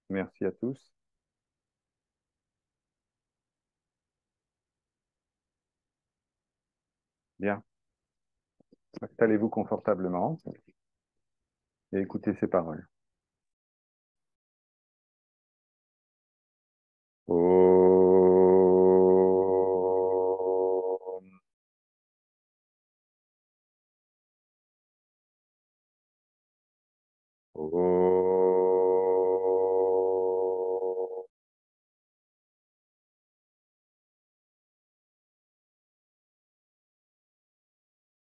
Merci à tous. Bien, installez-vous confortablement et écoutez ces paroles. Om. Om.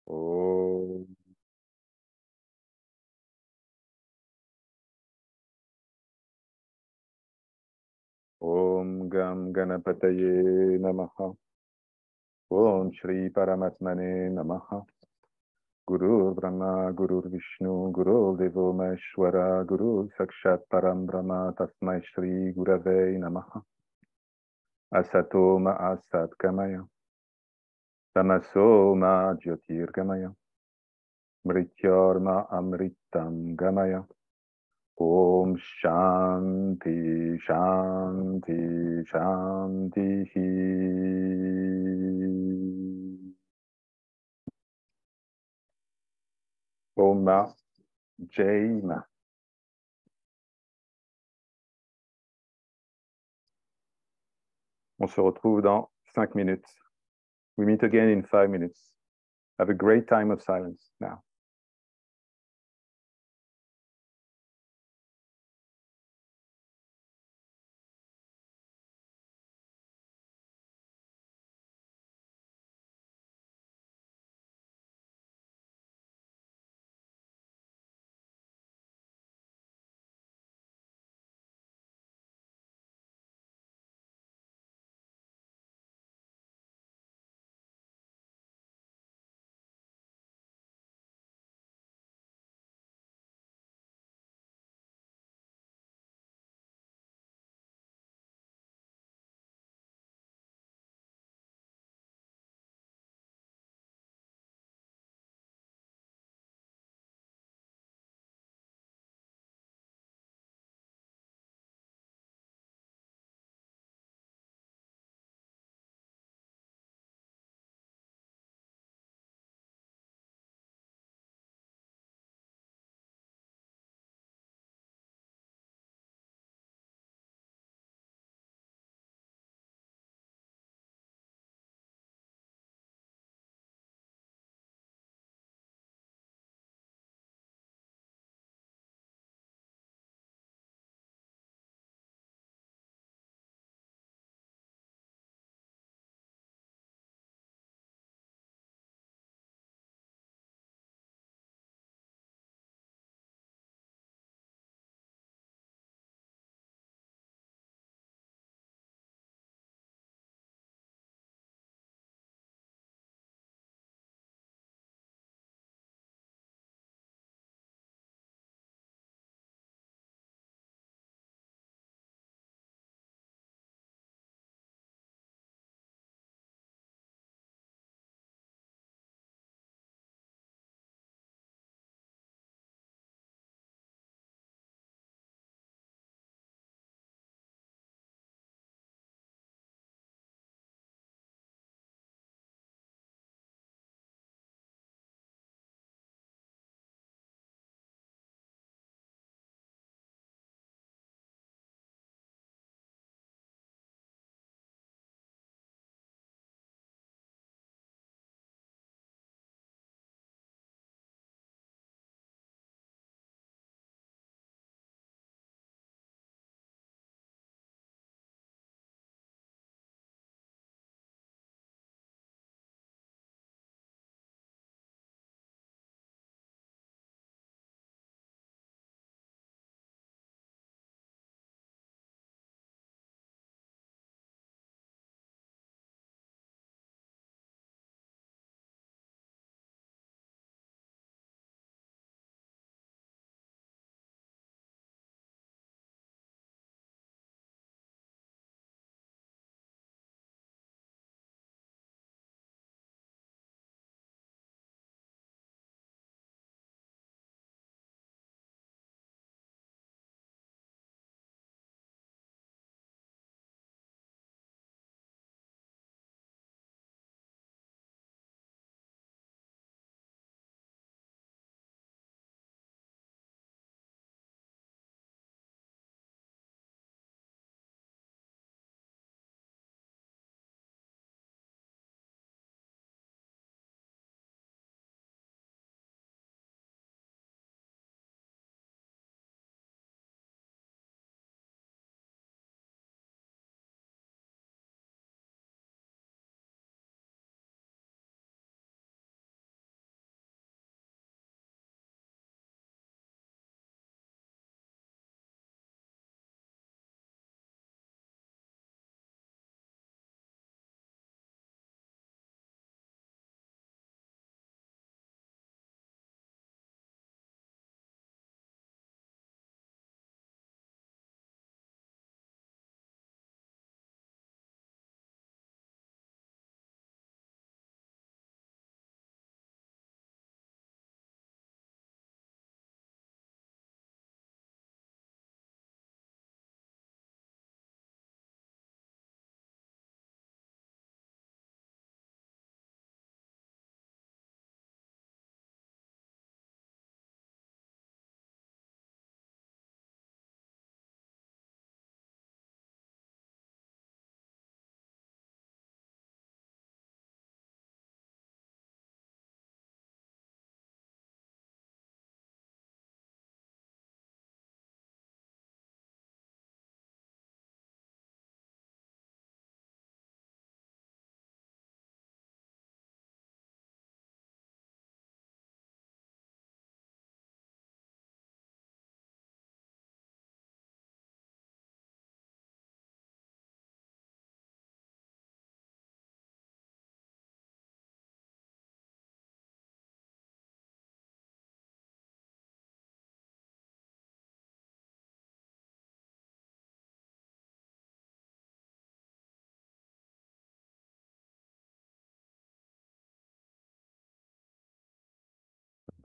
Om. Om Gam Ganapataye Namaha. Om Shri Paramatmane Namaha. Gurur Brahma, Gurur Vishnu, Gurur Devo Maheshwara, Gurur Sakshat Param Brahma, Tasmai Shri Gurave Namaha. Asato Ma Asat Gamaya. Tamaso Ma Jyotir Gamaya. Mrityorma Amritam Gamaya. Om Shanti Shanti Shanti. Om Jai Ma. On se retrouve dans 5 minutes. We meet again in 5 minutes. Have a great time of silence now.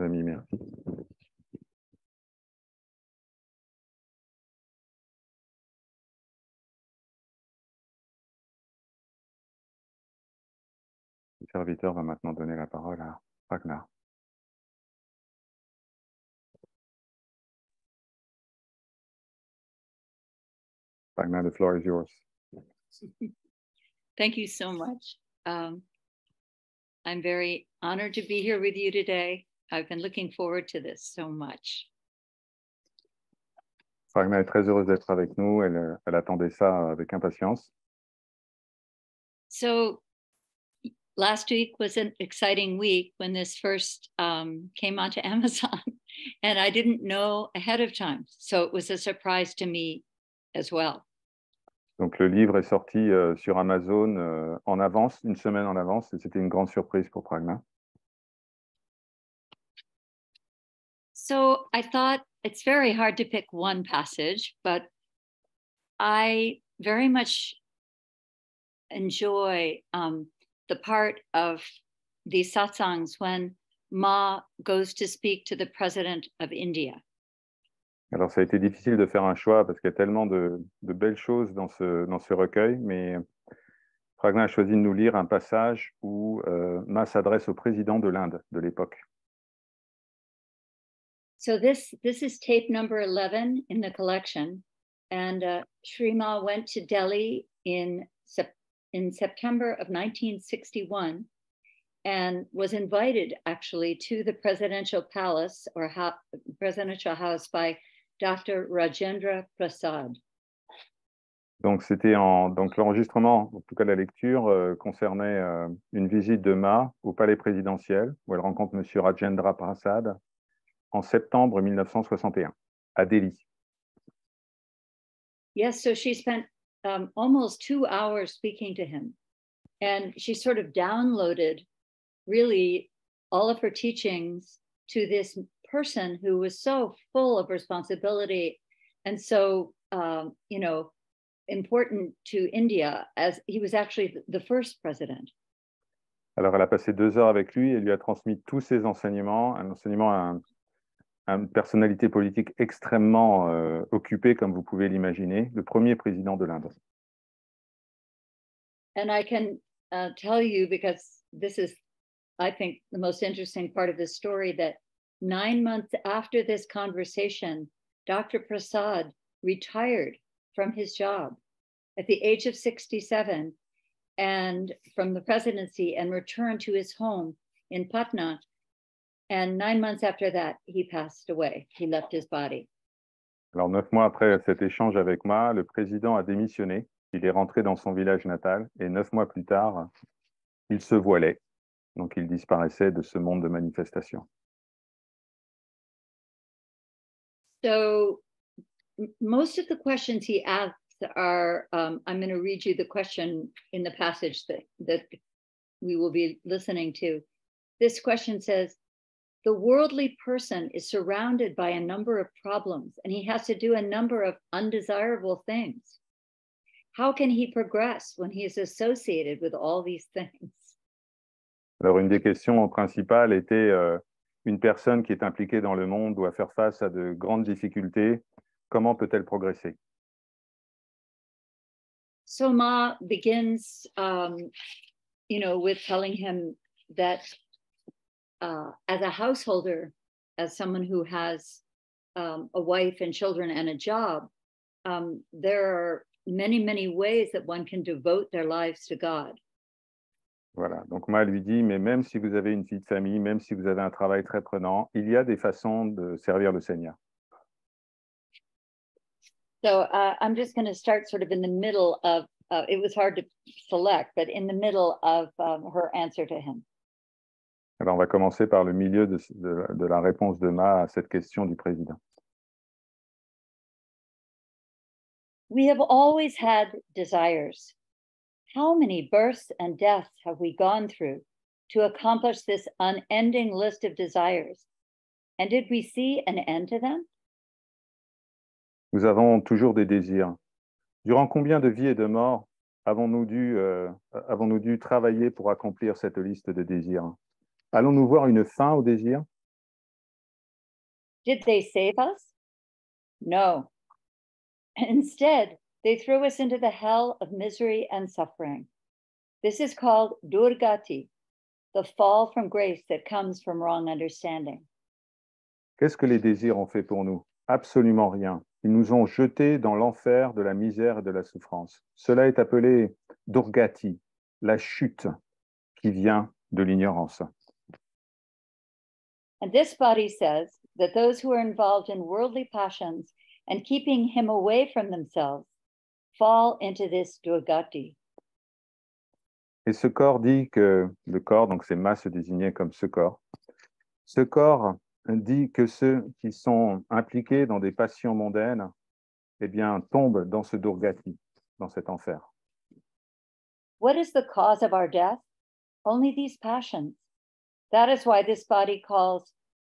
Amis, merci. Le serviteur va maintenant donner la parole à Prajna. Prajna, the floor is yours. Thank you so much. I'm very honored to be here with you today. I've been looking forward to this so much. Prajna est très heureuse d'être avec nous. Elle attendait ça avec impatience. So last week was an exciting week when this first came onto Amazon, and I didn't know ahead of time. So it was a surprise to me as well. Donc le livre est sorti sur Amazon en avance, une semaine en avance, et c'était une grande surprise pour Prajna. So I thought it's very hard to pick one passage, but I very much enjoy the part of these satsangs when Ma goes to speak to the President of India. Alors ça a été difficile de faire un choix parce qu'il y a tellement de belles choses dans ce recueil, mais Prajna a choisi de nous lire un passage où Ma s'adresse au président de l'Inde de l'époque. So this is tape number 11 in the collection, and Sri Ma went to Delhi in September of 1961 and was invited actually to the presidential palace or presidential house by Dr. Rajendra Prasad. Donc donc l'enregistrement, en tout cas la lecture, concernait une visite de Ma au palais présidentiel où elle rencontre M. Rajendra Prasad en septembre 1961 à Delhi. Yes, so she spent almost 2 hours speaking to him, and she sort of downloaded really all of her teachings to this person who was so full of responsibility and so important to India, as he was actually the first president. Alors elle a passé 2 heures avec lui et lui a transmis tous ses enseignements, un enseignement à une personnalité politique extrêmement occupée, comme vous pouvez l'imaginer, le premier président de l'Inde. And I can tell you, because this is, I think, the most interesting part of this story, that 9 months after this conversation, Dr. Prasad retired from his job at the age of 67 and from the presidency and returned to his home in Patna. And 9 months after that, he passed away. He left his body. Alors 9 mois après cet échange avec Ma, le président a démissionné. Il est rentré dans son village natal et 9 mois plus tard, il se voilait. Donc il disparaissait de ce monde de manifestation. So most of the questions he asks are, I'm going to read you the question in the passage that we will be listening to. This question says, the worldly person is surrounded by a number of problems, and he has to do a number of undesirable things. How can he progress when he is associated with all these things? Alors, une des questions principales était une personne qui est impliquée dans le monde doit faire face à de grandes difficultés. Comment peut-elle progresser? So Ma begins, with telling him that as a householder, as someone who has a wife and children and a job, there are many, many ways that one can devote their lives to God. Voilà, donc Ma lui dit, mais même si vous avez une vie de famille, même si vous avez un travail très prenant, il y a des façons de servir le Seigneur. So I'm just going to start sort of in the middle of, it was hard to select, but in the middle of her answer to him. Alors on va commencer par le milieu de la réponse de Ma à cette question du président. We have always had desires. How many births and deaths have we gone through to accomplish this unending list of desires? And did we see an end to them? Nous avons toujours des désirs. Durant combien de vies et de morts avons-nous dû travailler pour accomplir cette liste de désirs? Allons-nous voir une fin au désir? Did they save us? No. Instead, they threw us into the hell of misery and suffering. This is called durgati, the fall from grace that comes from wrong understanding. Qu'est-ce que les désirs ont fait pour nous? Absolument rien. Ils nous ont jetés dans l'enfer de la misère et de la souffrance. Cela est appelé durgati, la chute qui vient de l'ignorance. And this body says that those who are involved in worldly passions and keeping him away from themselves fall into this durgati. Et ce corps dit que, le corps, donc c'est ma se désignait comme ce corps dit que ceux qui sont impliqués dans des passions mondaines, eh bien, tombent dans ce durgati, dans cet enfer. What is the cause of our death? Only these passions. That is why this body calls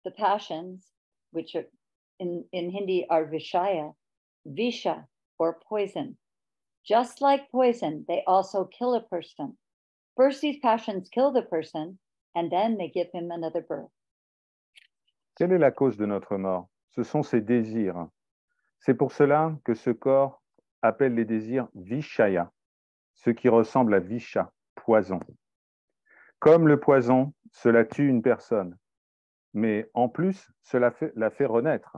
the passions, which are in Hindi are vishaya, visha, or poison. Just like poison, they also kill a person. First, these passions kill the person, and then they give him another birth. Quelle est la cause de notre mort? Ce sont ces désirs. C'est pour cela que ce corps appelle les désirs vishaya, ce qui ressemble à visha, poison. Comme le poison, cela tue une personne, mais en plus, cela la fait renaître.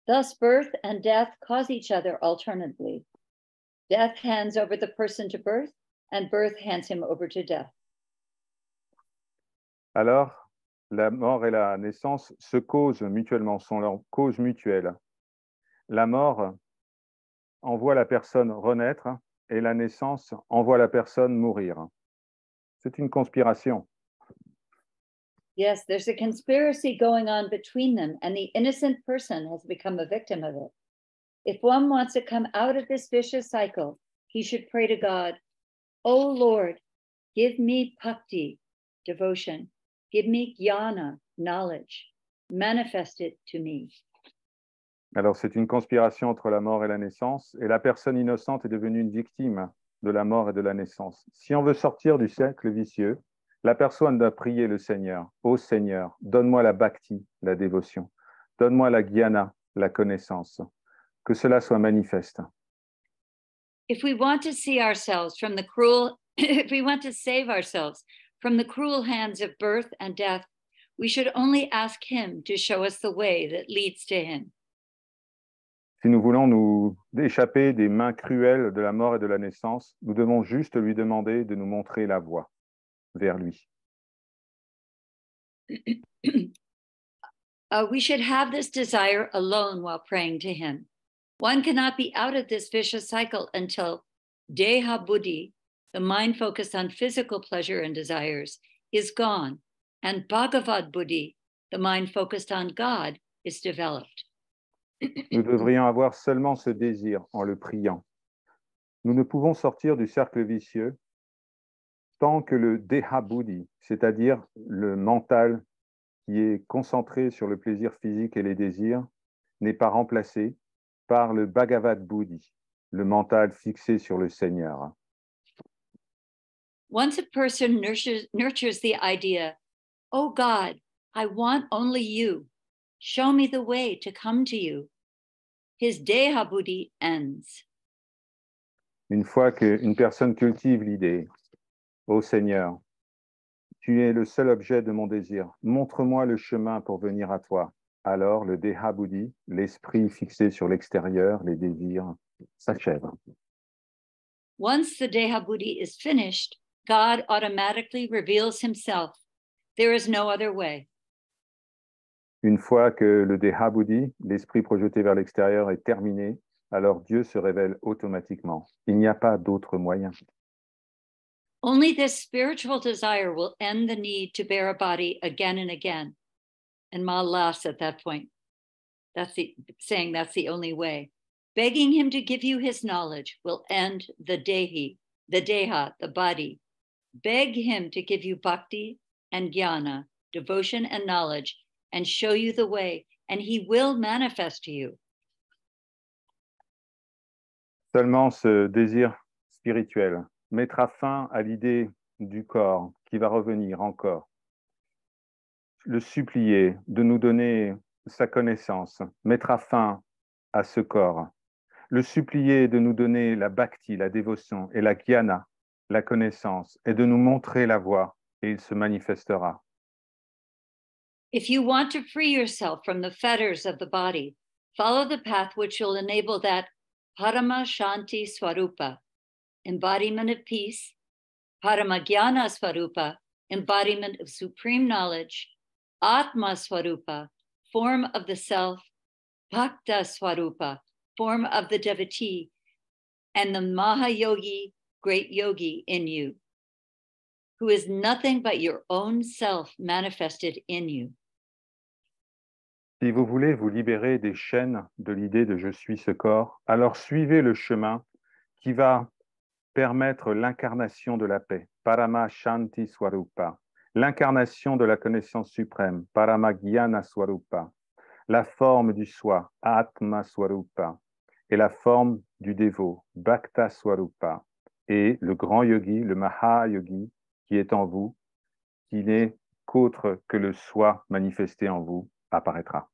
Thus, birth and death cause each other alternately. Death hands over the person to birth, and birth hands him over to death. Alors, la mort et la naissance se causent mutuellement, sont leur cause mutuelle. La mort envoie la personne renaître et la naissance envoie la personne mourir. C'est une conspiration. Yes, there's a conspiracy going on between them, and the innocent person has become a victim of it. If one wants to come out of this vicious cycle, he should pray to God, "Oh Lord, give me bhakti, devotion. Give me jnana, knowledge. Manifest it to me." Alors, c'est une conspiration entre la mort et la naissance, et la personne innocente est devenue une victime de la mort et de la naissance. Si on veut sortir du cercle vicieux, la personne doit prier le Seigneur. Ô Seigneur, donne-moi la bhakti, la dévotion. Donne-moi la jnana, la connaissance. Que cela soit manifeste. If we want to see ourselves from the cruel, if we want to save ourselves from the cruel hands of birth and death, we should only ask him to show us the way that leads to him. Si nous voulons nous échapper des mains cruelles de la mort et de la naissance, nous devons juste lui demander de nous montrer la voie vers lui. We should have this desire alone while praying to him. One cannot be out of this vicious cycle until deha buddhi, the mind focused on physical pleasure and desires, is gone, and bhagavad buddhi, the mind focused on God, is developed. Nous devrions avoir seulement ce désir en le priant. Nous ne pouvons sortir du cercle vicieux tant que le deha buddhi, c'est-à-dire le mental qui est concentré sur le plaisir physique et les désirs, n'est pas remplacé par le bhagavad buddhi, le mental fixé sur le Seigneur. Once a person nurtures the idea, "Oh God, I want only you. Show me the way to come to you," his deha buddhi ends. Une fois qu'une personne cultive l'idée, ô Seigneur, tu es le seul objet de mon désir, montre-moi le chemin pour venir à toi. Alors le deha buddhi, l'esprit fixé sur l'extérieur, les désirs, s'achève. Once the deha buddhi is finished, God automatically reveals himself. There is no other way. Une fois que le deha buddhi, l'esprit projeté vers l'extérieur, est terminé, alors Dieu se révèle automatiquement. Il n'y a pas d'autre moyen. Only this spiritual desire will end the need to bear a body again and again. And Ma laughs at that point. That's the only way. Begging him to give you his knowledge will end the deha, the body. Beg him to give you bhakti and jnana, devotion and knowledge, and show you the way, and he will manifest to you. Seulement ce désir spirituel mettra fin à l'idée du corps qui va revenir encore. le supplier de nous donner sa connaissance, mettra fin à ce corps. Le supplier de nous donner la bhakti, la dévotion, et la jnana, la connaissance, et de nous montrer la voie, et il se manifestera. If you want to free yourself from the fetters of the body, follow the path which will enable that Parama Shanti Swarupa, embodiment of peace, Parama Jnana Swarupa, embodiment of supreme knowledge, Atma Swarupa, form of the self, Bhakta Swarupa, form of the devotee, and the Mahayogi, great yogi in you, who is nothing but your own self manifested in you. Si vous voulez vous libérer des chaînes de l'idée de « je suis ce corps », alors suivez le chemin qui va permettre l'incarnation de la paix, Parama Shanti Swarupa, l'incarnation de la connaissance suprême, Parama Jnana Swarupa, la forme du soi, Atma Swarupa, et la forme du dévot, Bhakta Swarupa, et le grand yogi, le Mahayogi, qui est en vous, qui n'est qu'autre que le soi manifesté en vous, apparaîtra.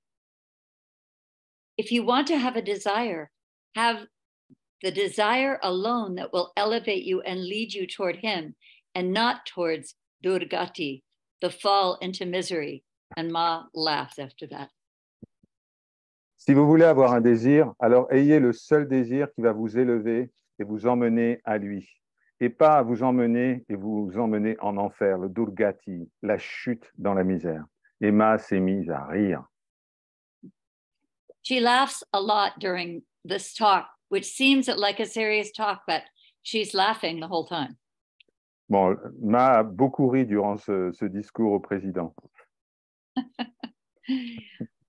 If you want to have a desire, have the desire alone that will elevate you and lead you toward him, and not towards Durgati, the fall into misery. And Ma laughs after that. Si vous voulez avoir un désir, alors ayez le seul désir qui va vous élever et vous emmener à lui, et pas vous emmener et vous emmener en enfer, le Durgati, la chute dans la misère. Et Ma s'est mise à rire. She laughs a lot during this talk, which seems like a serious talk, but she's laughing the whole time. Bon, Ma a beaucoup ri durant ce discours au président.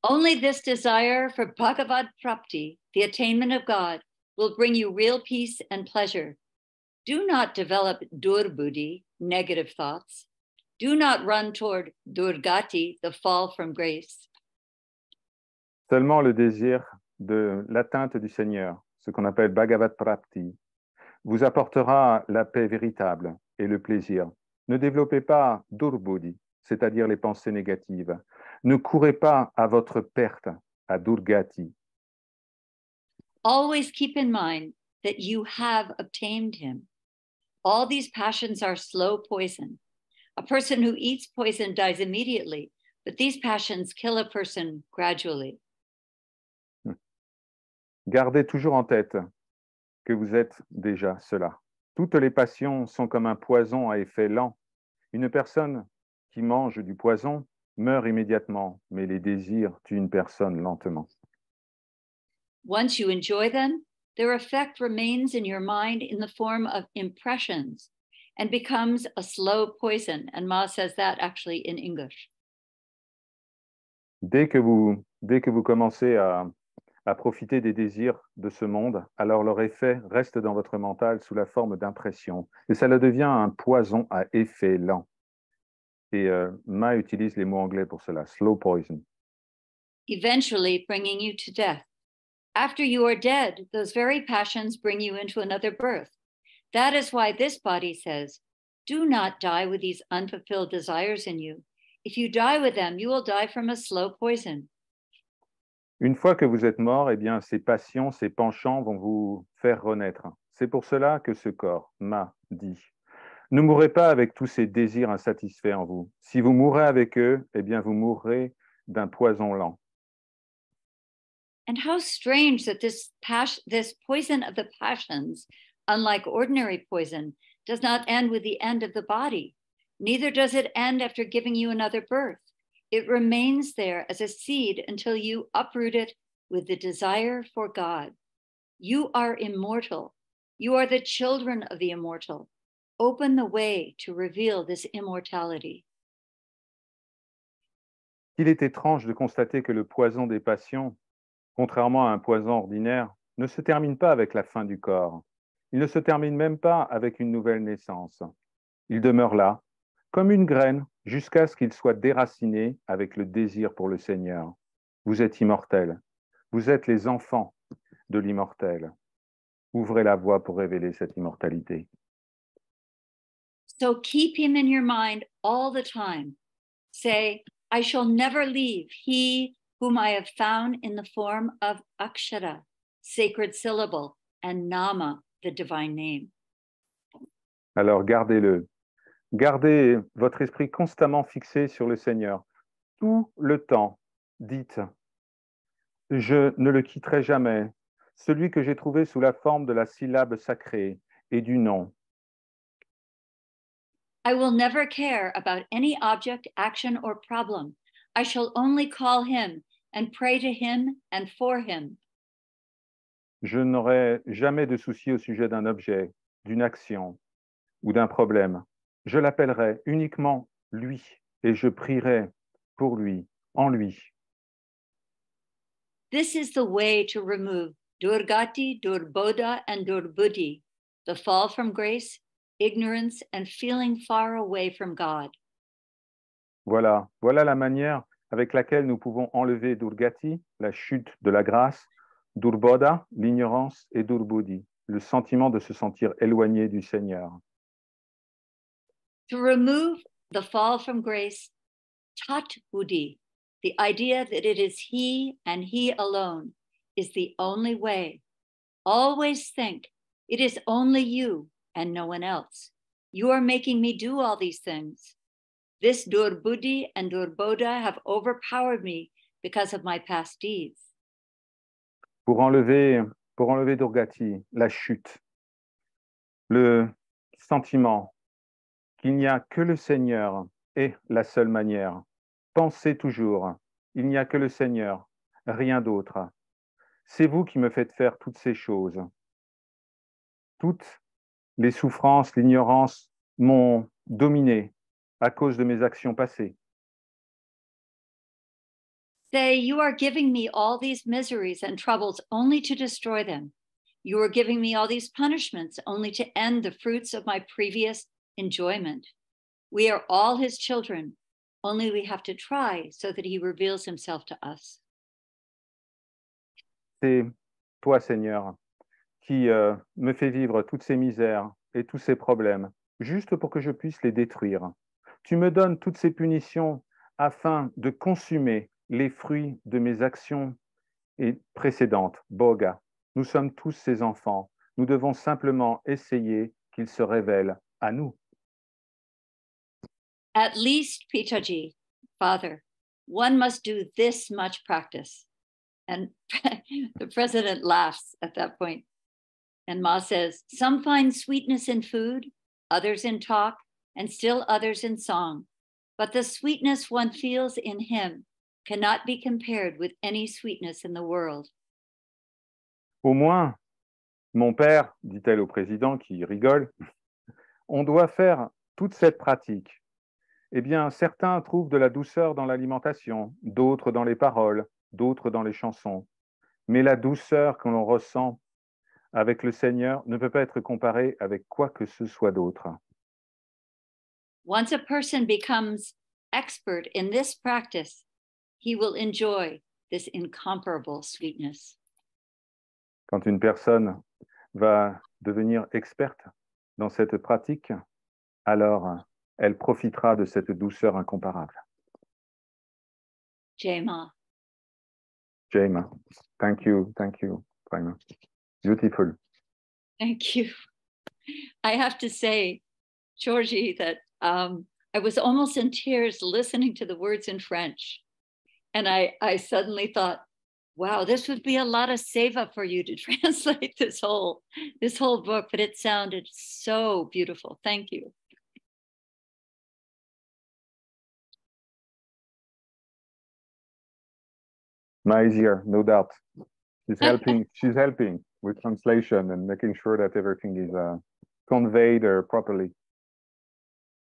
Only this desire for Bhagavad Prapti, the attainment of God, will bring you real peace and pleasure. Do not develop durbuddhi, negative thoughts. Do not run toward durgati, the fall from grace. Seulement le désir de l'atteinte du Seigneur, ce qu'on appelle Bhagavad Prapti, vous apportera la paix véritable et le plaisir. Ne développez pas durbuddhi, c'est-à-dire les pensées négatives. Ne courez pas à votre perte, à durgati. Always keep in mind that you have obtained him. All these passions are slow poison. A person who eats poison dies immediately, but these passions kill a person gradually. Gardez toujours en tête que vous êtes déjà cela. Toutes les passions sont comme un poison à effet lent. Une personne qui mange du poison meurt immédiatement, mais les désirs tuent une personne lentement. Once you enjoy them, their effect remains in your mind in the form of impressions and becomes a slow poison. And Ma says that actually in English. Dès que vous commencez à profiter des désirs de ce monde, alors leur effet reste dans votre mental sous la forme d'impression. Et cela devient un poison à effet lent. Et Ma utilise les mots anglais pour cela, slow poison. Eventually bringing you to death. After you are dead, those very passions bring you into another birth. That is why this body says, do not die with these unfulfilled desires in you. If you die with them, you will die from a slow poison. Une fois que vous êtes mort, eh bien, ces passions, ces penchants vont vous faire renaître. C'est pour cela que ce corps, Ma, dit, ne mourrez pas avec tous ces désirs insatisfaits en vous. Si vous mourrez avec eux, eh bien, vous mourrez d'un poison lent. And how strange that this poison of the passions, unlike ordinary poison, does not end with the end of the body. Neither does it end after giving you another birth. It remains there as a seed until you uproot it with the desire for God. You are immortal. You are the children of the immortal. Open the way to reveal this immortality. Il est étrange de constater que le poison des passions, contrairement à un poison ordinaire, ne se termine pas avec la fin du corps. Il ne se termine même pas avec une nouvelle naissance. Il demeure là, comme une graine, jusqu'à ce qu'il soit déraciné avec le désir pour le Seigneur. Vous êtes immortels. Vous êtes les enfants de l'immortel. Ouvrez la voie pour révéler cette immortalité. So keep him in your mind all the time. Say, I shall never leave he whom I have found in the form of akshara, sacred syllable, and nama, the divine name. Alors gardez-le. Gardez votre esprit constamment fixé sur le Seigneur. Tout le temps, dites, je ne le quitterai jamais, celui que j'ai trouvé sous la forme de la syllabe sacrée et du nom. I will never care about any object, action, or problem. I shall only call him and pray to him and for him. Je n'aurai jamais de souci au sujet d'un objet, d'une action ou d'un problème. Je l'appellerai uniquement lui et je prierai pour lui, en lui. This is the way to remove durgati, durbodha, and durbuddhi, the fall from grace, ignorance, and feeling far away from God. Voilà la manière avec laquelle nous pouvons enlever durgati, la chute de la grâce, durbodha, l'ignorance, et durbuddhi, le sentiment de se sentir éloigné du Seigneur. To remove the fall from grace, tat buddhi, the idea that it is he and he alone, is the only way. Always think it is only you and no one else. You are making me do all these things. This durbuddhi and durbodha have overpowered me because of my past deeds. Pour enlever durgati, la chute, le sentiment qu'il n'y a que le Seigneur est la seule manière. Pensez toujours, il n'y a que le Seigneur, rien d'autre. C'est vous qui me faites faire toutes ces choses. Toutes les souffrances, l'ignorance m'ont dominé à cause de mes actions passées. Say, you are giving me all these miseries and troubles only to destroy them. You are giving me all these punishments only to end the fruits of my previous enjoyment. We are all his children, only we have to try so that he reveals himself to us. C'est toi, Seigneur, qui me fais vivre toutes ces misères et tous ces problèmes, juste pour que je puisse les détruire. Tu me donnes toutes ces punitions afin de consumer les fruits de mes actions précédentes. Boga, nous sommes tous ses enfants. Nous devons simplement essayer qu'il se révèle à nous. At least, Pitaji, Father, one must do this much practice. And the president laughs at that point. And Ma says, some find sweetness in food, others in talk, and still others in song. But the sweetness one feels in him cannot be compared with any sweetness in the world. Au moins, mon père, dit-elle au président qui rigole, on doit faire toute cette pratique. Eh bien, certains trouvent de la douceur dans l'alimentation, d'autres dans les paroles, d'autres dans les chansons. Mais la douceur que l'on ressent avec le Seigneur ne peut pas être comparée avec quoi que ce soit d'autre. Once a person becomes expert in this practice, he will enjoy this incomparable sweetness. Quand une personne va devenir experte dans cette pratique, alors elle profitera de cette douceur incomparable. Jai Ma. Jai Ma. Thank you, Prajna. Beautiful. Thank you. I have to say, Georgie, that I was almost in tears listening to the words in French. And I suddenly thought, wow, this would be a lot of seva for you to translate this whole book, but it sounded so beautiful. Thank you. Ma is here, no doubt. She's helping with translation and making sure that everything is conveyed properly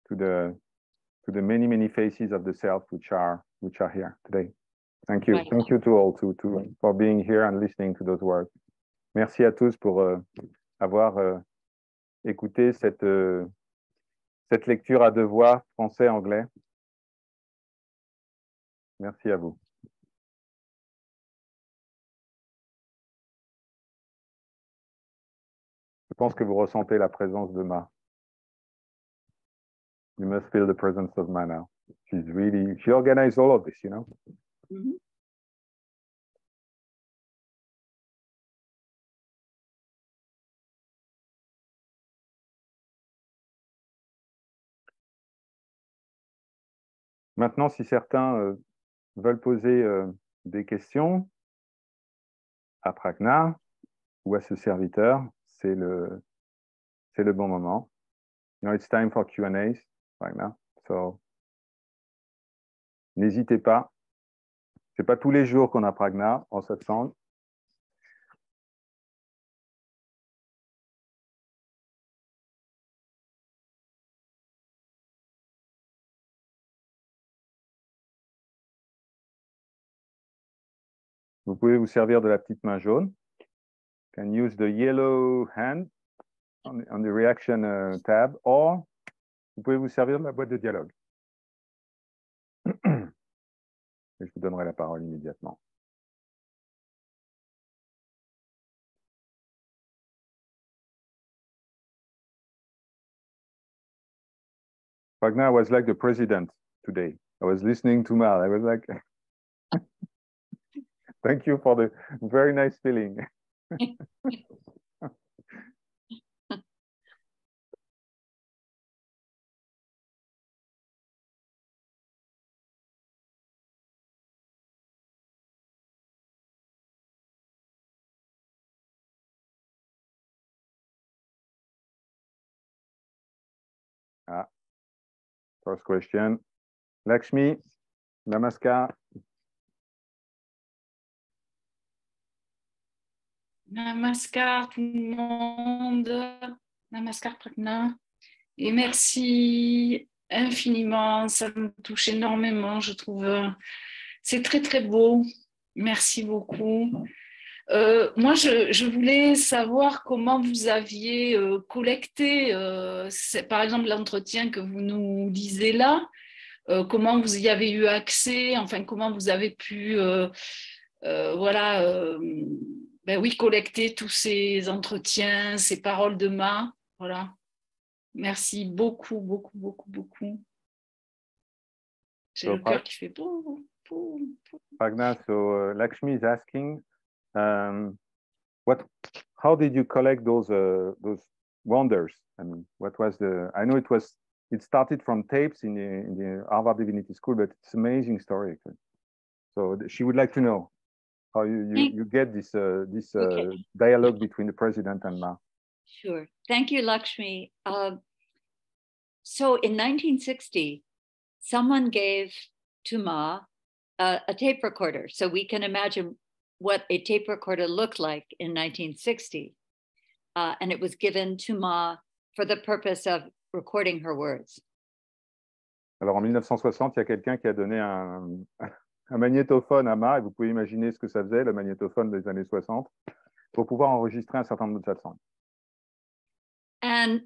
to the many faces of the self which are here today. Thank you. Right. Thank you to all for being here and listening to those words. Merci à tous pour avoir écouté cette lecture à deux voix, français-anglais. Merci à vous. Je pense que vous ressentez la présence de Ma. You must feel the presence of Ma now. She organized all of this, you know. Mm-hmm. Maintenant, si certains veulent poser des questions à Prajna ou à ce serviteur, c'est le bon moment. You know, it's time for Q&As right now. So, n'hésitez pas. C'est pas tous les jours qu'on a Prajna en satsang. Vous pouvez vous servir de la petite main jaune. You can use the yellow hand on the reaction tab, or vous pouvez vous servir de la boîte de dialogue. Et je vous donnerai la parole immédiatement. Prajna was like the president today. I was listening to Mal. I was like, thank you for the very nice feeling. First question. Lakshmi, namaskar. Namaskar tout le monde. Namaskar Prajna. Et merci infiniment. Ça me touche énormément, je trouve. C'est très, très beau. Merci beaucoup. Moi, je voulais savoir comment vous aviez collecté, par exemple, l'entretien que vous nous lisez là, comment vous y avez eu accès, enfin, comment vous avez pu, ben oui, collecter tous ces entretiens, ces paroles de Ma, voilà. Merci beaucoup, beaucoup, beaucoup, beaucoup. J'ai le cœur qui fait boum, boum, boum. Prajna, so Lakshmi is asking, how did you collect those wonders? I mean, what was I know it started from tapes in the Harvard Divinity School, but it's an amazing story. Actually. So she would like to know how you get this okay. Dialogue between the president and Ma. Sure. Thank you, Lakshmi. So in 1960, someone gave to Ma a tape recorder. So we can imagine what a tape recorder looked like in 1960. And it was given to Ma for the purpose of recording her words. Alors en 1960, il y a quelqu'un qui a donné un magnétophone à Ma, et vous pouvez imaginer ce que ça faisait, le magnétophone des années 60, pour pouvoir enregistrer un certain nombre de satsangs. And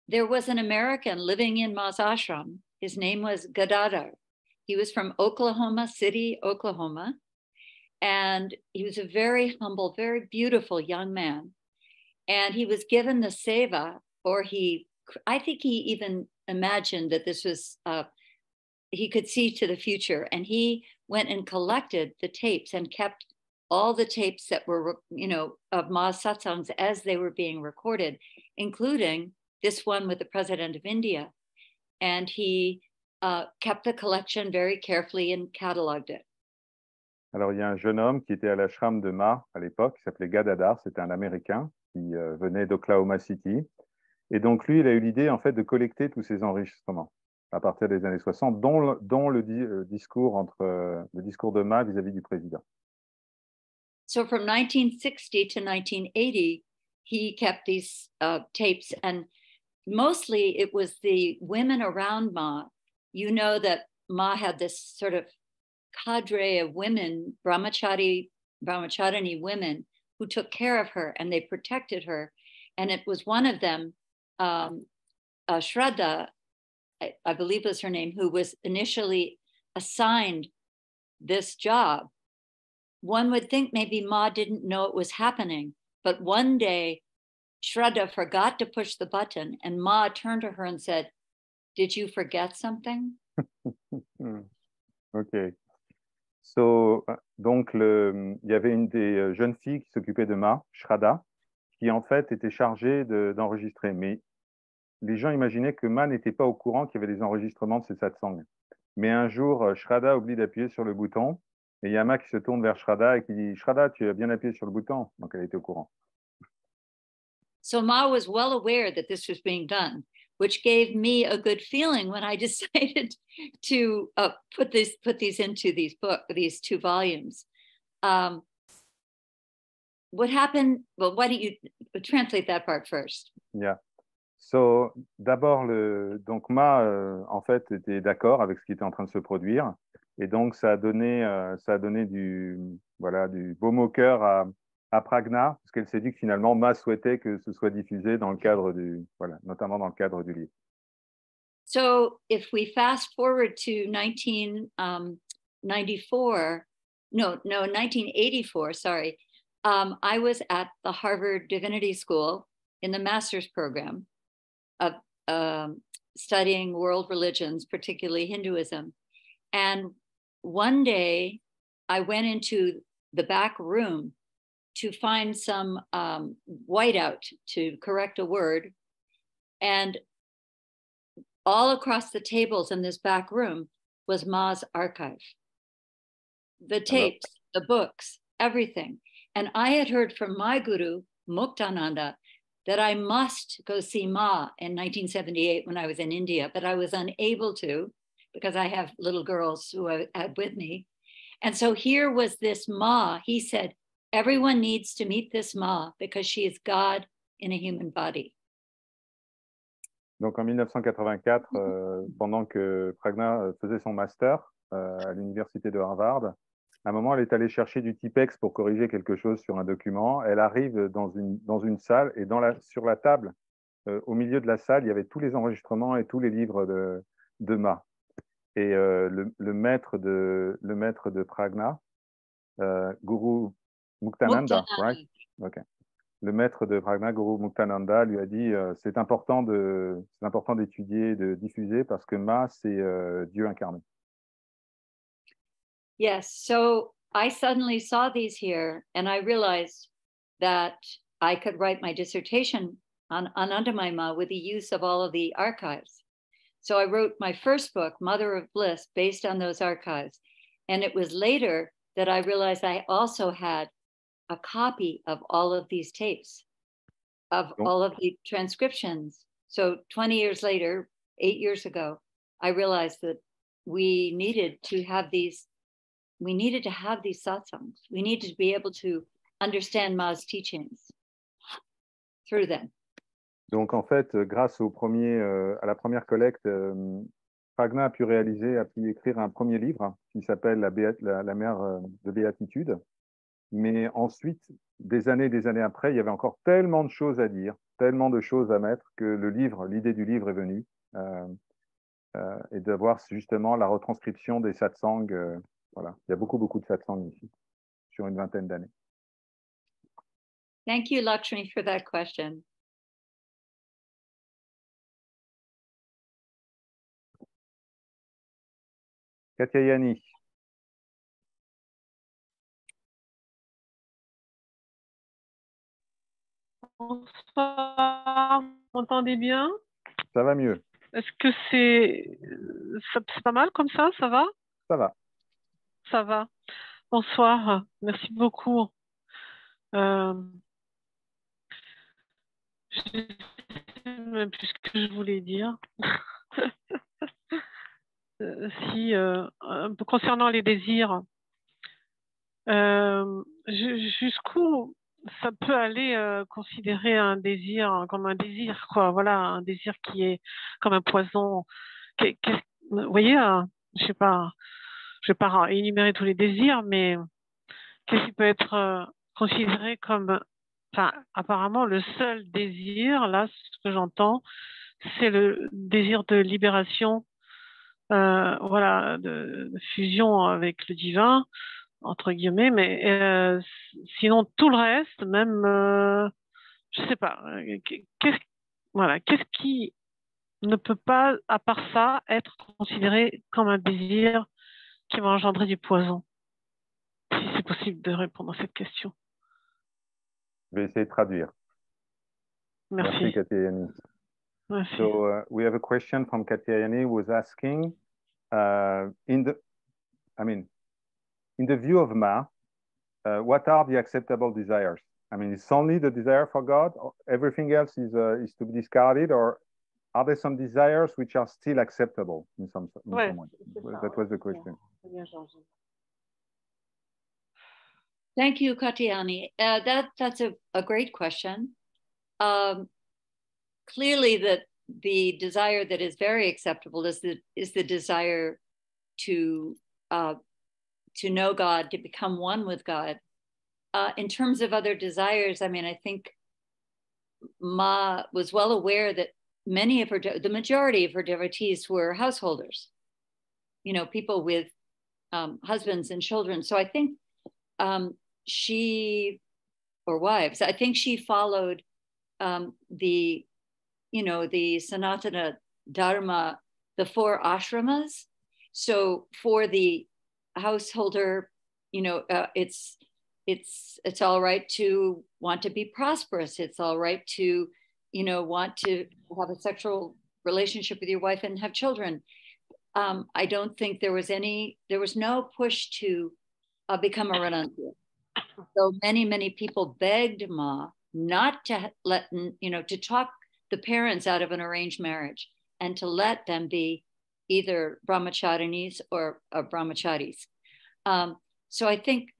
there was an American living in Ma's ashram. His name was Gadadhar. He was from Oklahoma City, Oklahoma. And he was a very humble, very beautiful young man. And he was given the seva, or I think he even imagined that this was, he could see to the future. And he went and collected the tapes and kept all the tapes that were, of Ma's satsangs as they were being recorded, including this one with the President of India. And he kept the collection very carefully and cataloged it. Alors, il y a un jeune homme qui était à l'ashram de Ma à l'époque, qui s'appelait Gadadhar, c'était un Américain qui venait d'Oklahoma City. Et donc, lui, il a eu l'idée, en fait, de collecter tous ces enregistrements à partir des années 60, dont le discours le discours de Ma vis-à-vis du président. So from 1960 to 1980, he kept these tapes, and mostly it was the women around Ma. You know that Ma had this sort of cadre of women, brahmacharini women, who took care of her and they protected her. And it was one of them, Shraddha, I believe was her name, who was initially assigned this job. One would think maybe Ma didn't know it was happening, but one day Shraddha forgot to push the button and Ma turned to her and said, "Did you forget something?" Ok. So, donc, il y avait une des jeunes filles qui s'occupait de Ma, Shraddha, qui en fait était chargée d'enregistrer. Mais les gens imaginaient que Ma n'était pas au courant qu'il y avait des enregistrements de ces satsangs. Mais un jour, Shraddha oublie d'appuyer sur le bouton, et il y a Ma qui se tourne vers Shraddha et qui dit « Shraddha, tu as bien appuyé sur le bouton ». Donc, elle était au courant. So Ma was well aware that this was being done, which gave me a good feeling when I decided to put these into these two volumes. What happened? Well, why don't you translate that part first? Yeah. So, d'abord, donc Ma, en fait, était d'accord avec ce qui était en train de se produire. Et donc, ça a donné du baume au cœur à Prajna, parce qu'elle s'est dit que finalement, Ma souhaitait que ce soit diffusé dans le cadre notamment dans le cadre du livre. So, if we fast forward to 1984, sorry, I was at the Harvard Divinity School in the master's program of studying world religions, particularly Hinduism. And one day I went into the back room to find some whiteout to correct a word. And all across the tables in this back room was Ma's archive. The tapes, the books, everything. And I had heard from my guru, Muktananda, that I must go see Ma in 1978 when I was in India, but I was unable to because I have little girls who I had with me. And so here was this Ma. He said, everyone needs to meet this Ma because she is God in a human body. Donc en 1984, pendant que Prajna faisait son master à l'université de Harvard, à un moment, elle est allée chercher du Tipex pour corriger quelque chose sur un document. Elle arrive dans une salle et sur la table, au milieu de la salle, il y avait tous les enregistrements et tous les livres de Ma. Et le maître de Prajna, Guru Muktananda, right? Okay. Le maître de Prajna, Guru Muktananda, lui a dit c'est important d'étudier, de diffuser parce que Ma, c'est Dieu incarné. Yes, so I suddenly saw these here and I realized that I could write my dissertation on Anandamayi Ma with the use of all of the archives. So I wrote my first book, Mother of Bliss, based on those archives. And it was later that I realized I also had a copy of all of these tapes, of all of the transcriptions. So 20 years later, 8 years ago, I realized that we needed to have these satsangs. We needed to be able to understand Ma's teachings through them. Donc en fait, grâce à la première collecte, Prajna a pu écrire un premier livre qui s'appelle La mer de béatitude. Mais ensuite, des années après, il y avait encore tellement de choses à dire, tellement de choses à mettre que l'idée du livre est venue et d'avoir justement la retranscription des satsangs. Voilà, il y a beaucoup de satsangs ici, sur une vingtaine d'années. Thank you, Lakshmi, for that question. Katyayani. Bonsoir, vous m'entendez bien? Ça va mieux. Est-ce que c'est pas mal comme ça? Ça va? Ça va. Ça va. Bonsoir, merci beaucoup. Je sais même plus ce que je voulais dire. Concernant les désirs, jusqu'où ça peut aller considérer un désir comme un désir, quoi. Voilà, un désir qui est comme un poison. Vous voyez, je sais pas, je vais pas énumérer tous les désirs, mais qu'est-ce qui peut être considéré comme, enfin, apparemment le seul désir, là, ce que j'entends, c'est le désir de libération, voilà, de fusion avec le divin, entre guillemets, mais sinon tout le reste, même, je sais pas, qu'est-ce qui ne peut pas, à part ça, être considéré comme un désir qui va engendrer du poison. Si c'est possible de répondre à cette question. Je vais essayer de traduire. Merci. Katyayani. Merci. So we have a question from Katyayani who was asking, in the view of Ma, what are the acceptable desires? I mean, it's only the desire for God, or everything else is to be discarded, or are there some desires which are still acceptable in some way? That was the question. Thank you, Katyayani. That's a great question. Clearly, the desire that is very acceptable is the desire to know God, to become one with God. In terms of other desires, I mean, I think Ma was well aware that the majority of her devotees were householders, you know, people with husbands and children. So I think or wives, I think she followed the Sanatana Dharma, the 4 ashramas. So for the householder, you know, it's all right to want to be prosperous. It's all right to, you know, want to have a sexual relationship with your wife and have children. I don't think there was no push to become a renunciate. So many people begged Ma not to to talk the parents out of an arranged marriage and to let them be either brahmacharinis or brahmacharis. So I think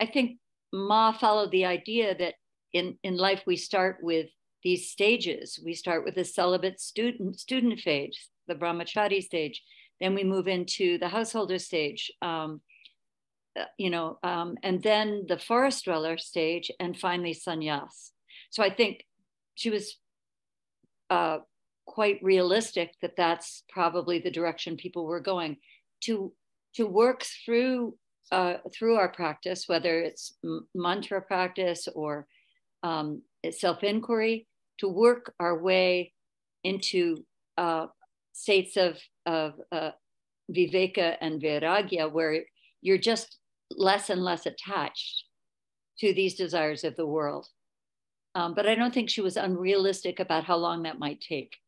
Ma followed the idea that in life we start with these stages. We start with the celibate student phase, the brahmachari stage. Then we move into the householder stage, and then the forest dweller stage, and finally sannyas. So I think she was quite realistic that that's probably the direction people were going to work through our practice, whether it's mantra practice or self-inquiry, to work our way into states of viveka and vairagya, where you're just less and less attached to these desires of the world. But I don't think she was unrealistic about how long that might take.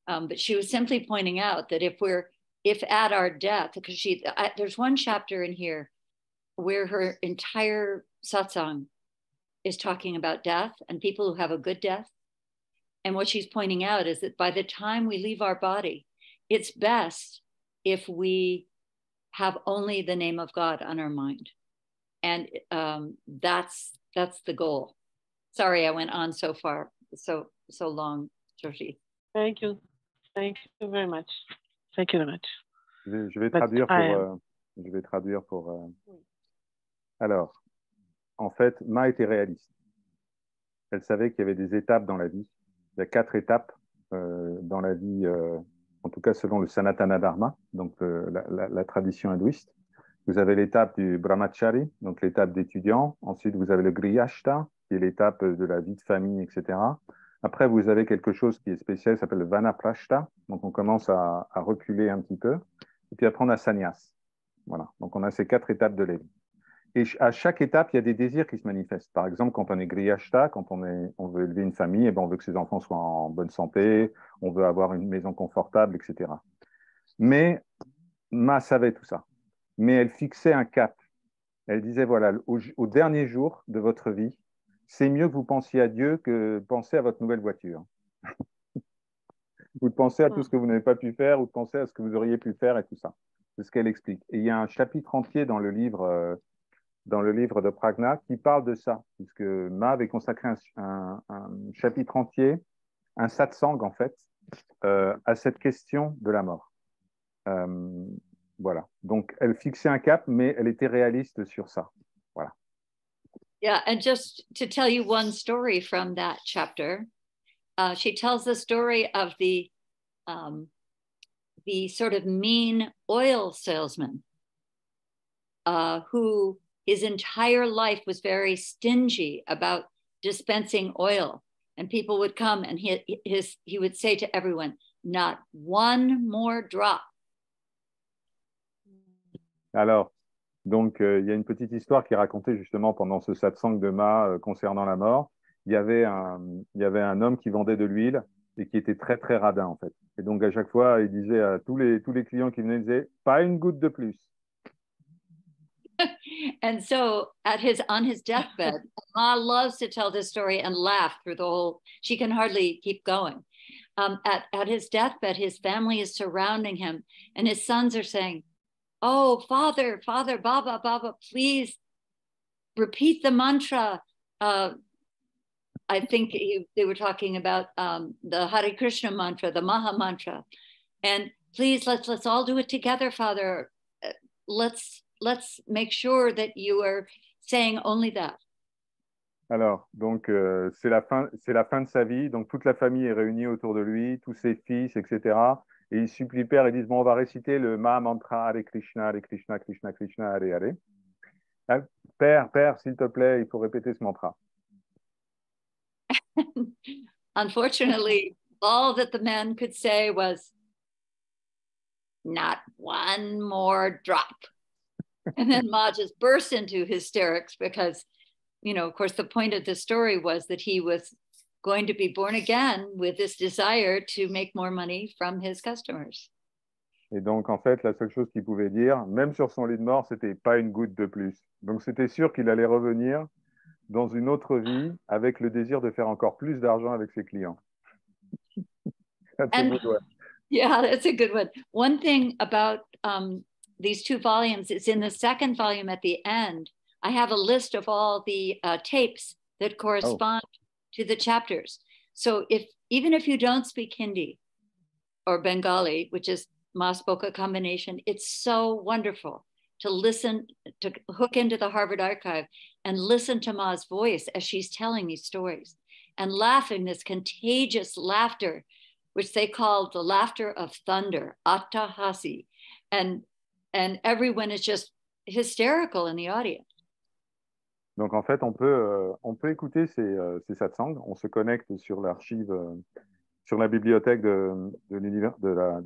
But she was simply pointing out that if at our death, because there's one chapter in here where her entire satsang is talking about death and people who have a good death. And what she's pointing out is that by the time we leave our body, it's best if we have only the name of God on our mind. And that's the goal. Sorry, I went on so far, so long, Georgie. Thank you. Thank you very much. Thank you very much. Je vais traduire pour. Alors, en fait, Ma était réaliste. Elle savait qu'il y avait des étapes dans la vie. Il y a 4 étapes dans la vie, en tout cas selon le Sanatana Dharma, donc la tradition hindouiste. Vous avez l'étape du brahmachari, donc l'étape d'étudiant. Ensuite, vous avez le grihastha, qui est l'étape de la vie de famille, etc. Après, vous avez quelque chose qui est spécial, qui s'appelle le vanaprashta. Donc, on commence à reculer un petit peu. Et puis après, on a sannyas. Voilà. Donc, on a ces 4 étapes de la vie. Et à chaque étape, il y a des désirs qui se manifestent. Par exemple, quand on est grihastha, quand on veut élever une famille, et ben on veut que ses enfants soient en bonne santé, on veut avoir une maison confortable, etc. Mais Ma savait tout ça. Mais elle fixait un cap. Elle disait, voilà, au dernier jour de votre vie, c'est mieux que vous pensiez à Dieu que penser à votre nouvelle voiture. Vous pensez à tout ce que vous n'avez pas pu faire, ou pensez à ce que vous auriez pu faire et tout ça. C'est ce qu'elle explique. Et il y a un chapitre entier dans le livre de Prajna qui parle de ça, puisque Ma avait consacré un chapitre entier, un satsang en fait, à cette question de la mort. Voilà. Donc, elle fixait un cap, mais elle était réaliste sur ça. Voilà. Yeah, and just to tell you one story from that chapter, she tells the story of the sort of mean oil salesman who his entire life was very stingy about dispensing oil. And people would come and he would say to everyone, not one more drop. Alors, donc, il y a une petite histoire qui est racontée justement pendant ce satsang de Ma concernant la mort. Il y avait un homme qui vendait de l'huile et qui était très, très radin, en fait. Et donc, à chaque fois, il disait à tous les clients qui venaient, il disait « pas une goutte de plus ». And so on his deathbed, Ma loves to tell this story and laugh through the whole, she can hardly keep going. At his deathbed, his family is surrounding him and his sons are saying, "Oh, Father, Baba, please repeat the mantra." I think they were talking about the Hare Krishna mantra, the Maha mantra. And please, let's all do it together, Father. Let's make sure that you are saying only that. Alors, donc, c'est la fin de sa vie. Donc, toute la famille est réunie autour de lui, tous ses fils, etc. Et il supplie Père et disent, bon, on va réciter le Maha mantra, Hare Krishna, Krishna Krishna, Hare Hare. Père, s'il te plaît, il faut répéter ce mantra. Unfortunately, all that the man could say was, not one more drop. And then Ma just burst into hysterics because, you know, of course, the point of the story was that he was going to be born again with this desire to make more money from his customers. Et donc, en fait, la seule chose qu'il pouvait dire, même sur son lit de mort, c'était pas une goutte de plus. Donc, c'était sûr qu'il allait revenir dans une autre vie avec le désir de faire encore plus d'argent avec ses clients. That's a good one. Yeah, that's a good one. One thing about these two volumes is in the second volume at the end, I have a list of all the tapes that correspond to the chapters. So even if you don't speak Hindi or Bengali, which is Ma spoke a combination, it's so wonderful to listen, to hook into the Harvard Archive and listen to Ma's voice as she's telling these stories and laughing this contagious laughter, which they call the laughter of thunder, attahasi. And everyone is just hysterical in the audience. Donc, en fait, on peut écouter ces satsangs. On se connecte sur l'archive, sur la bibliothèque de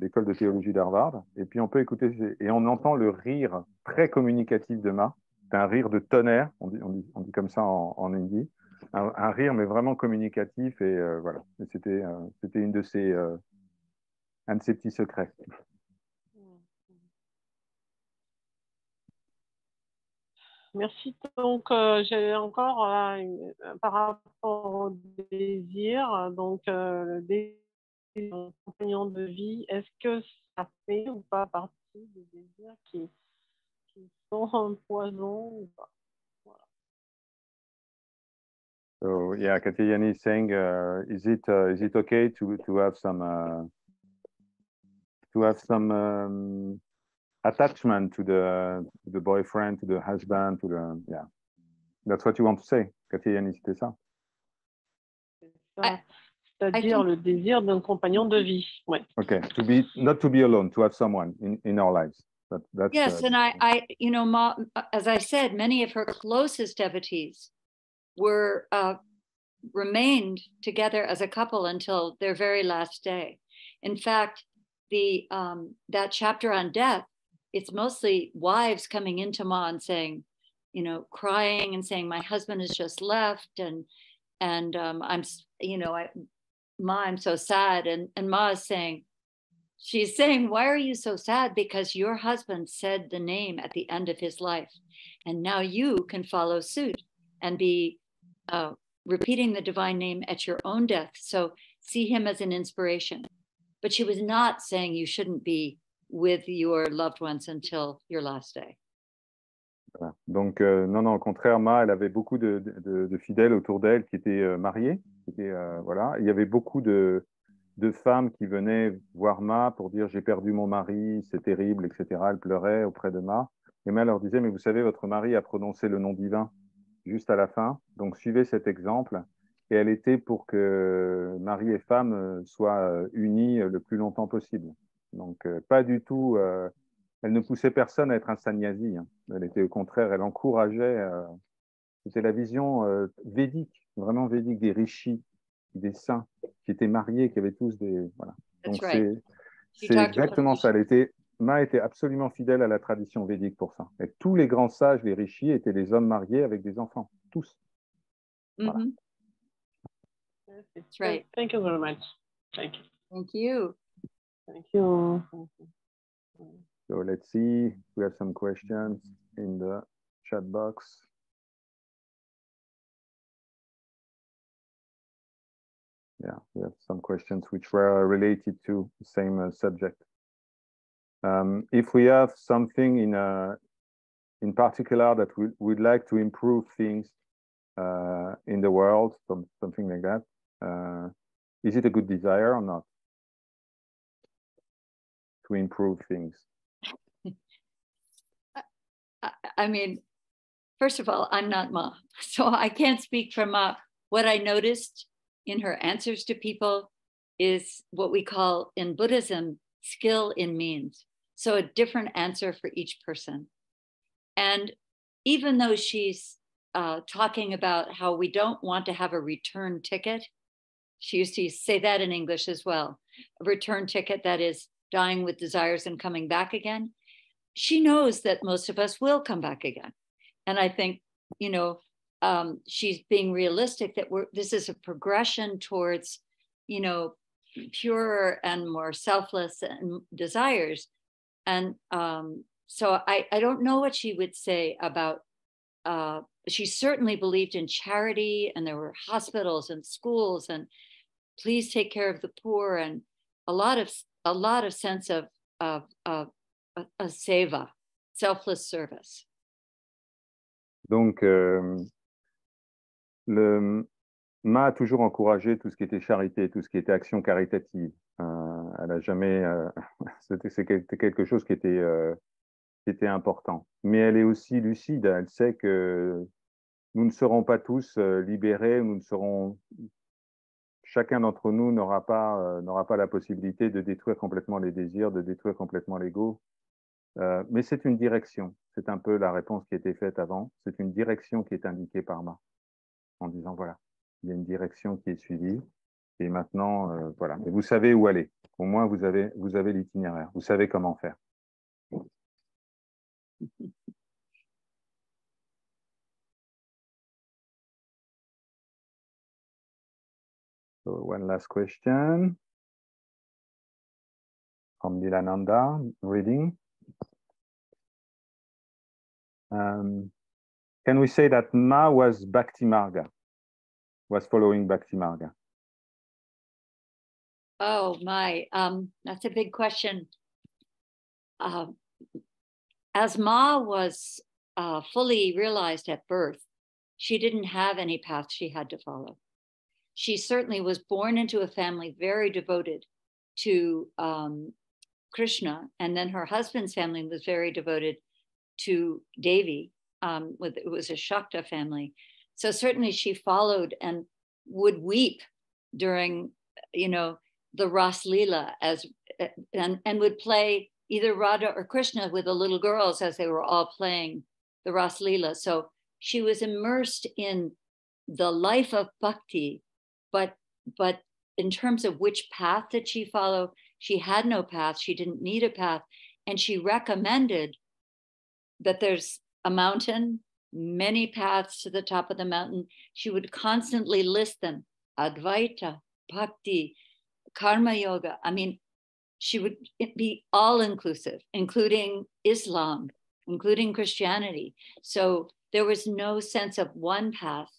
l'école de théologie d'Harvard. Et puis, on peut écouter, et on entend le rire très communicatif de Ma. C'est un rire de tonnerre, on dit comme ça en hindi. Un rire, mais vraiment communicatif. Et voilà, c'était un de ses petits secrets. Merci. Donc, j'ai encore par rapport au désir, donc le désir d'un compagnon de vie, est-ce que ça fait ou pas partie des désirs qui sont un poison ou pas? Voilà. So yeah, Katyayani is saying, is it okay to have some attachment to the boyfriend, to the husband, yeah. That's what you want to say, Katyayani, c'était ça? C'est-à-dire le désir d'un compagnon de vie. Ouais. Okay, not to be alone, to have someone in our lives. That's, yes, and I, you know, Ma, as I said, many of her closest devotees were remained together as a couple until their very last day. In fact, that chapter on death, it's mostly wives coming into Ma and saying, you know, crying and saying, my husband has just left, and I'm, you know, Ma, I'm so sad, and Ma is saying, she's saying, why are you so sad? Because your husband said the name at the end of his life, and now you can follow suit and be repeating the divine name at your own death. So see him as an inspiration. But she was not saying you shouldn't be with your loved ones until your last day. Voilà. Donc, non, au contraire, Ma, elle avait beaucoup de fidèles autour d'elle qui étaient mariés. Voilà. Il y avait beaucoup de femmes qui venaient voir Ma pour dire « j'ai perdu mon mari, c'est terrible, etc. » Elle pleurait auprès de Ma. Et Ma leur disait « mais vous savez, votre mari a prononcé le nom divin juste à la fin, donc suivez cet exemple. » Et elle était pour que mari et femme soient unis le plus longtemps possible. Donc, pas du tout, elle ne poussait personne à être un sannyasi. Hein. Elle était au contraire, elle encourageait, c'était la vision védique, vraiment védique, des rishis, des saints qui étaient mariés, qui avaient tous des... Voilà. Donc right. c'est exactement ça. Ma était absolument fidèle à la tradition védique pour ça. Et tous les grands sages, les rishis, étaient des hommes mariés avec des enfants, tous. Voilà. That's right. Thank you very much. Thank you. Thank you. Thank you. So let's see if we have some questions in the chat box. Yeah, we have some questions which were related to the same subject. If we have something in particular that we'd like to improve things in the world, something like that, is it a good desire or not? To improve things. I mean, first of all, I'm not Ma, so I can't speak for Ma. What I noticed in her answers to people is what we call in Buddhism, skill in means. So a different answer for each person. And even though she's talking about how we don't want to have a return ticket, she used to say that in English as well, a return ticket that is dying with desires and coming back again. She knows that most of us will come back again. And I think, you know, she's being realistic that this is a progression towards, you know, purer and more selfless and desires. And so I don't know what she would say about, she certainly believed in charity, and there were hospitals and schools and please take care of the poor, and a lot of sense of a seva, selfless service. Donc, Ma a toujours encouragé tout ce qui était charité, tout ce qui était action caritative. Elle a jamais, c'était quelque chose qui était important. Mais elle est aussi lucide. Elle sait que nous ne serons pas tous libérés. Chacun d'entre nous n'aura pas la possibilité de détruire complètement les désirs, de détruire complètement l'ego. Mais c'est une direction. C'est un peu la réponse qui a été faite avant. C'est une direction qui est indiquée par Ma, en disant voilà, il y a une direction qui est suivie. Et maintenant, voilà. Et vous savez où aller. Au moins, vous avez l'itinéraire. Vous savez comment faire. So one last question from Nilananda, reading. Can we say that Ma was Bhakti Marga, was following Bhakti Marga? Oh my, that's a big question. As Ma was fully realized at birth, she didn't have any path she had to follow. She certainly was born into a family very devoted to Krishna, and then her husband's family was very devoted to Devi. It was a Shakta family. So certainly she followed and would weep during, you know, the Ras Leela and would play either Radha or Krishna with the little girls as they were all playing the Ras Leela. So she was immersed in the life of bhakti, but in terms of which path did she follow, she had no path. She didn't need a path. And she recommended that there's a mountain, many paths to the top of the mountain. She would constantly list them: Advaita, Bhakti, Karma Yoga. I mean, she would be all inclusive, including Islam, including Christianity. So there was no sense of one path,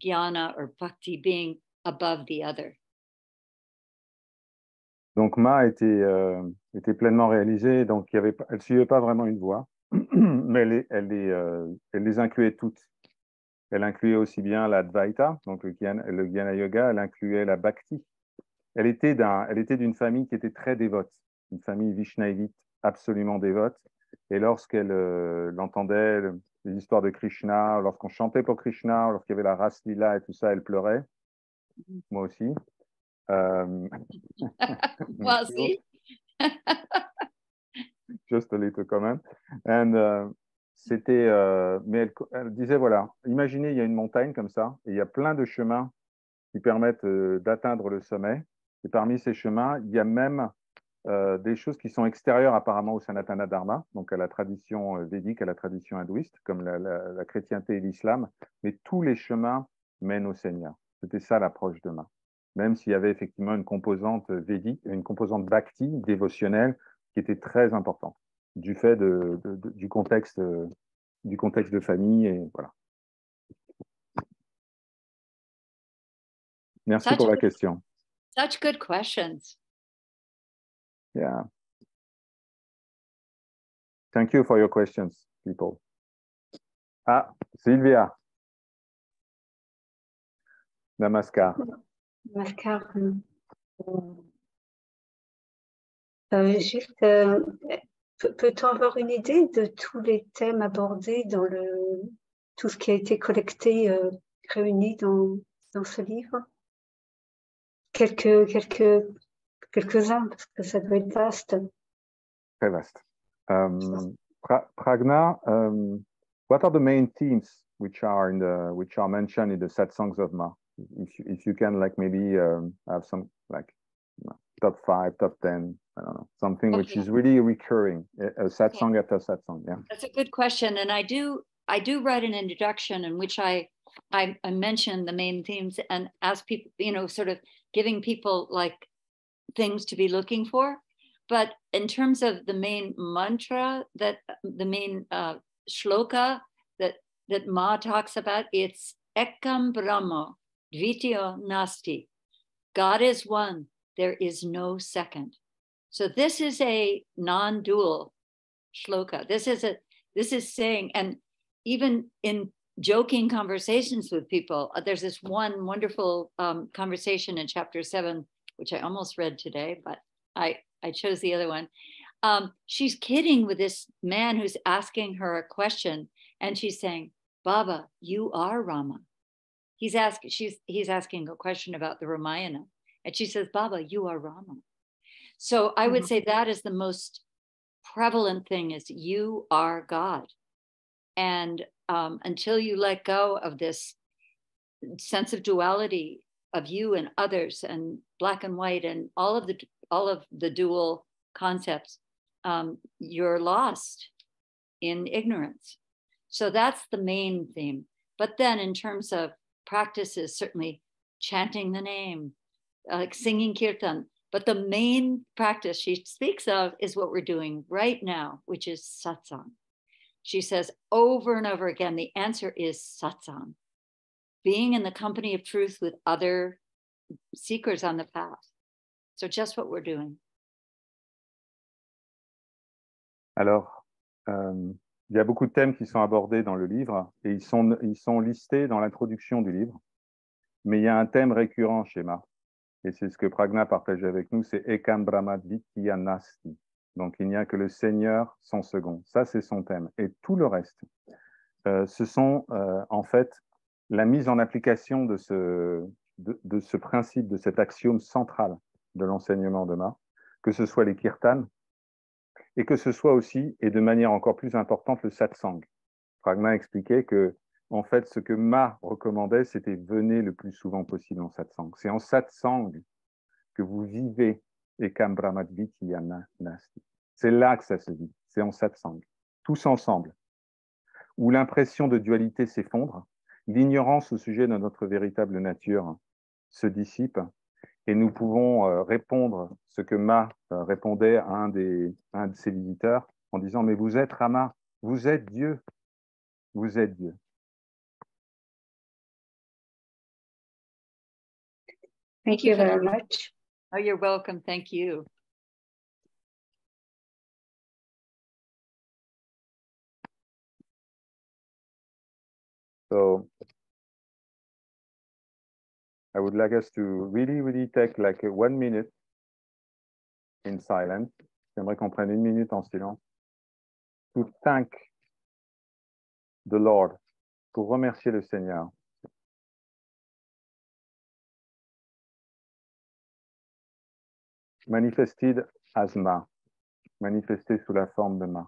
jnana or bhakti, being above the other. Donc Ma était pleinement réalisée, donc elle ne suivait pas vraiment une voie, mais elle les incluait toutes. Elle incluait aussi bien l'Advaita, donc le Jnana Yoga, elle incluait la Bhakti. Elle était d'une famille qui était très dévote, une famille Vaishnavite absolument dévote. Et lorsqu'elle entendait les histoires de Krishna, lorsqu'on chantait pour Krishna, lorsqu'il y avait la Ras Lila et tout ça, elle pleurait. Moi aussi. Well, see? Just a little comment. And mais elle disait, voilà, imaginez, il y a une montagne comme ça, et il y a plein de chemins qui permettent d'atteindre le sommet. Et parmi ces chemins, il y a même des choses qui sont extérieures apparemment au Sanatana Dharma, donc à la tradition védique, à la tradition hindouiste, comme la chrétienté et l'islam, mais tous les chemins mènent au Seigneur. C'était ça l'approche de Ma. Même s'il y avait effectivement une composante védique, une composante bhakti, dévotionnelle, qui était très importante, du fait du contexte de famille, et voilà. Merci pour la question. Such good questions. Yeah. Thank you for your questions, people. Ah, Sylvia. Namaskar. Namaskar. Peut-on avoir une idée de tous les thèmes abordés dans tout ce qui a été collecté, réuni dans ce livre? Quelques-uns, parce que ça doit être vaste. Très vaste. Prajna, what are the main themes which are mentioned in the satsangs of Ma? If you can, like, maybe have some, like, top 5, top 10, I don't know, something which is really recurring, a satsang after satsang. Yeah, that's a good question, and I do write an introduction in which I mention the main themes and ask people, sort of giving people like things to be looking for. But in terms of the main mantra, the main shloka that Ma talks about, it's Ekam Brahma Dvitiyo Nasti. God is one, there is no second. So this is a non-dual shloka. This is saying, and even in joking conversations with people, there's this one wonderful conversation in chapter 7, which I almost read today, but I chose the other one. She's kidding with this man who's asking her a question, and she's saying, Baba, you are Rama. He's asking a question about the Ramayana, and she says, Baba, you are Rama. So I would say that is the most prevalent thing, is you are God. And until you let go of this sense of duality of you and others and black and white and all of the dual concepts, you're lost in ignorance. So that's the main theme. But then in terms of practices, certainly chanting the name, like singing kirtan. But the main practice she speaks of is what we're doing right now, which is satsang. She says over and over again, the answer is satsang. Being in the company of truth with other seekers on the path. So just what we're doing. Alors, il y a beaucoup de thèmes qui sont abordés dans le livre et ils sont listés dans l'introduction du livre. Mais il y a un thème récurrent chez Ma. Et c'est ce que Prajna partageait avec nous, c'est Ekam Brahma Dvitiya Nasti. Donc, il n'y a que le Seigneur sans second. Ça, c'est son thème. Et tout le reste, ce sont en fait la mise en application de ce principe, de cet axiome central de l'enseignement de Ma, que ce soit les kirtans, et que ce soit aussi, et de manière encore plus importante, le satsang. Prajna expliquait que, en fait, ce que Ma recommandait, c'était venez le plus souvent possible en satsang. C'est en satsang que vous vivez Ekam Brahma Dvitiya Nasti. C'est là que ça se vit, c'est en satsang, tous ensemble, où l'impression de dualité s'effondre, l'ignorance au sujet de notre véritable nature se dissipe, et nous pouvons répondre ce que Ma répondait à un de ses visiteurs en disant « Mais vous êtes Rama, vous êtes Dieu, vous êtes Dieu. » Thank you very much. Oh, you're welcome. Thank you. So I would like us to really take like 1 minute in silence. J'aimerais qu'on prenne 1 minute en silence to thank the Lord, pour remercier le Seigneur. Manifested as Ma, manifesté sous la forme de Ma.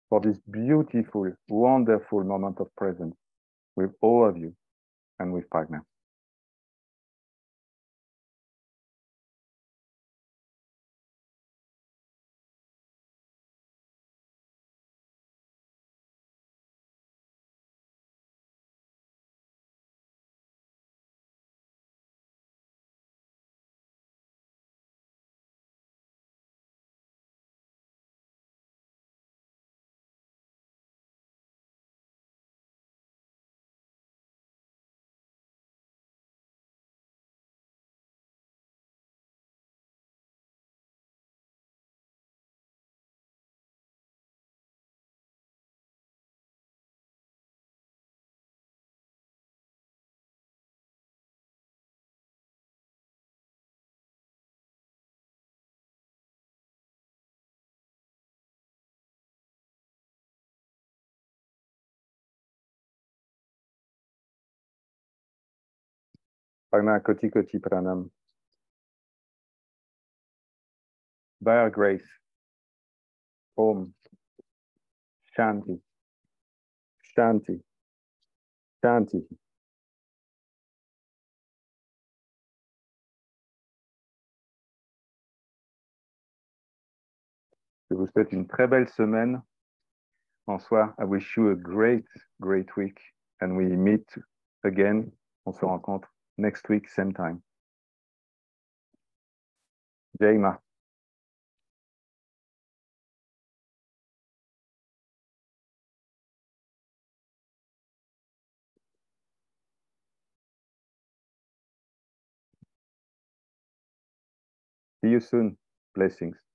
For this beautiful, wonderful moment of presence with all of you and with Prajna. Prajna koti koti pranam. By our grace, Om, Shanti, Shanti, Shanti. Je vous souhaite une très belle semaine. Bonsoir. I wish you a great, great week. And we meet again. On se rencontre next week, same time. Jai Ma. See you soon. Blessings.